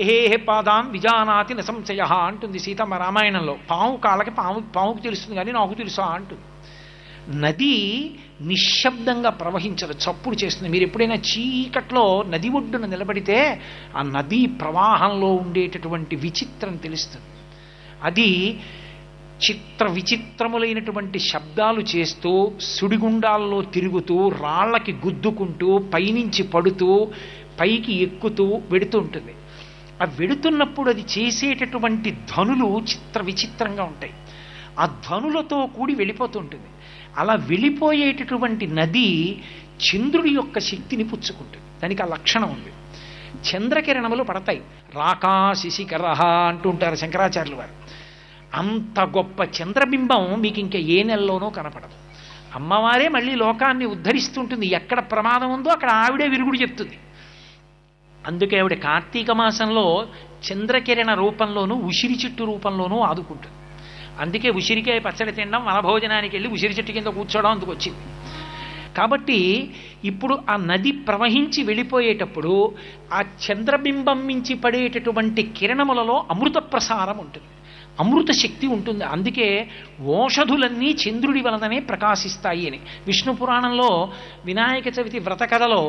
ఏహే పాదాన్ విజానాతి న సంశయ అంటుంది సీతమ్మ రామాయణంలో. పాము కాళ్ళకి పాముకు తెలుస్తుంది కానీ నాకు తెలుసా అంటుంది. నది నిశ్శబ్దంగా ప్రవహించదు, చప్పుడు చేస్తుంది. మీరు ఎప్పుడైనా చీకట్లో నది ఒడ్డున నిలబడితే ఆ నదీ ప్రవాహంలో ఉండేటటువంటి విచిత్రం తెలుస్తుంది. అది విచిత్రములైనటువంటి శబ్దాలు చేస్తూ, సుడిగుండాల్లో తిరుగుతూ, రాళ్ళకి గుద్దుకుంటూ, పైనుంచి పడుతూ, పైకి ఎక్కుతూ వెడుతూ ఉంటుంది. ఆ వెడుతున్నప్పుడు అది చేసేటటువంటి ధ్వనులు విచిత్రంగా ఉంటాయి. ఆ ధ్వనులతో కూడి వెళ్ళిపోతుంటుంది. అలా వెళ్ళిపోయేటటువంటి నది చంద్రుడి యొక్క శక్తిని పుచ్చుకుంటుంది. దానికి ఆ లక్షణం ఉంది. చంద్రకిరణములు పడతాయి. రాకా శిశికరహ అంటుంటారు శంకరాచార్యులు వారు. అంత గొప్ప చంద్రబింబం మీకు ఇంకా ఏ నెలలోనూ కనపడదు. అమ్మవారే మళ్ళీ లోకాన్ని ఉద్ధరిస్తుంటుంది. ఎక్కడ ప్రమాదం ఉందో అక్కడ ఆవిడే విరుగుడు చెప్తుంది. అందుకే ఆవిడ కార్తీక మాసంలో చంద్రకిరణ రూపంలోనూ ఉసిరి చెట్టు రూపంలోనూ ఆదుకుంటుంది. అందుకే ఉసిరికాయ పచ్చడి తినడం, వనభోజనానికి వెళ్ళి ఉసిరి చెట్టు కింద కూర్చోవడం అందుకు వచ్చింది. కాబట్టి ఇప్పుడు ఆ నది ప్రవహించి వెళ్ళిపోయేటప్పుడు ఆ చంద్రబింబం మించి పడేటటువంటి కిరణములలో అమృత ప్రసారం ఉంటుంది, అమృత శక్తి ఉంటుంది. అందుకే ఓషధులన్నీ చంద్రుడి వలననే ప్రకాశిస్తాయి అని విష్ణు పురాణంలో వినాయక చవితి వ్రత కథలో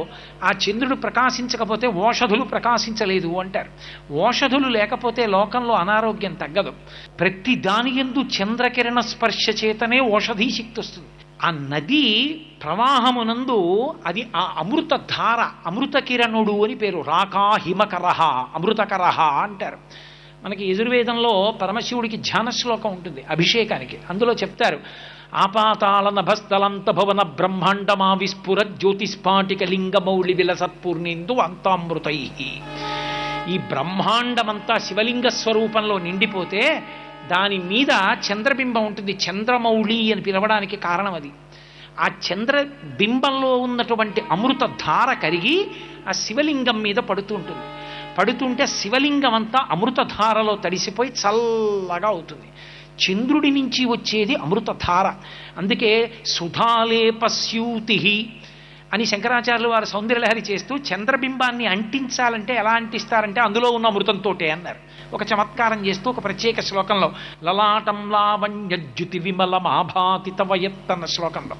ఆ చంద్రుడు ప్రకాశించకపోతే ఓషధులు ప్రకాశించలేదు అంటారు. ఓషధులు లేకపోతే లోకంలో అనారోగ్యం తగ్గదు. ప్రతి దాని యందు చంద్రకిరణ స్పర్శ చేతనే ఓషధీ శక్తి వస్తుంది. ఆ నది ప్రవాహమునందు అది ఆ అమృత ధార, అమృత కిరణుడు అని పేరు. రాకా హిమకరహ అమృతకరహ అంటారు. మనకి యజుర్వేదంలో పరమశివుడికి ధ్యాన శ్లోకం ఉంటుంది అభిషేకానికి. అందులో చెప్తారు, ఆపాతాళ నభస్థలంత భవన బ్రహ్మాండమా విస్ఫుర జ్యోతిస్ఫాటిక లింగమౌళి విలసత్పూర్ణేందు అంతామృతై. ఈ బ్రహ్మాండమంతా శివలింగ స్వరూపంలో నిండిపోతే దాని మీద చంద్రబింబం ఉంటుంది. చంద్రమౌళి అని పిలవడానికి కారణం అది. ఆ చంద్రబింబంలో ఉన్నటువంటి అమృత ధార కరిగి ఆ శివలింగం మీద పడుతూ ఉంటుంది. పడుతుంటే శివలింగం అంతా అమృతధారలో తడిసిపోయి చల్లగా అవుతుంది. చంద్రుడి నుంచి వచ్చేది అమృతధార. అందుకే సుధాలేపస్యూతి అని శంకరాచార్యులు వారు సౌందర్యలహరి చేస్తూ చంద్రబింబాన్ని అంటించాలంటే ఎలా అంటిస్తారంటే అందులో ఉన్న అమృతంతోటే అన్నారు. ఒక చమత్కారం చేస్తూ ఒక ప్రత్యేక శ్లోకంలో లలాటం లావణ్యజ్యుతి విమలమాభాతి తవయత్తన్న శ్లోకంలో.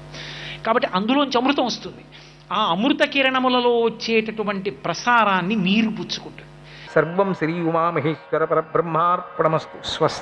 కాబట్టి అందులోంచి అమృతం వస్తుంది. ఆ అమృత కిరణములలో వచ్చేటటువంటి ప్రసారాన్ని నీరు పుచ్చుకుంటుంది. సర్వం శ్రీ ఉమామహేశ్వర పరబ్రహ్మార్పణమస్తు. స్వస్తి.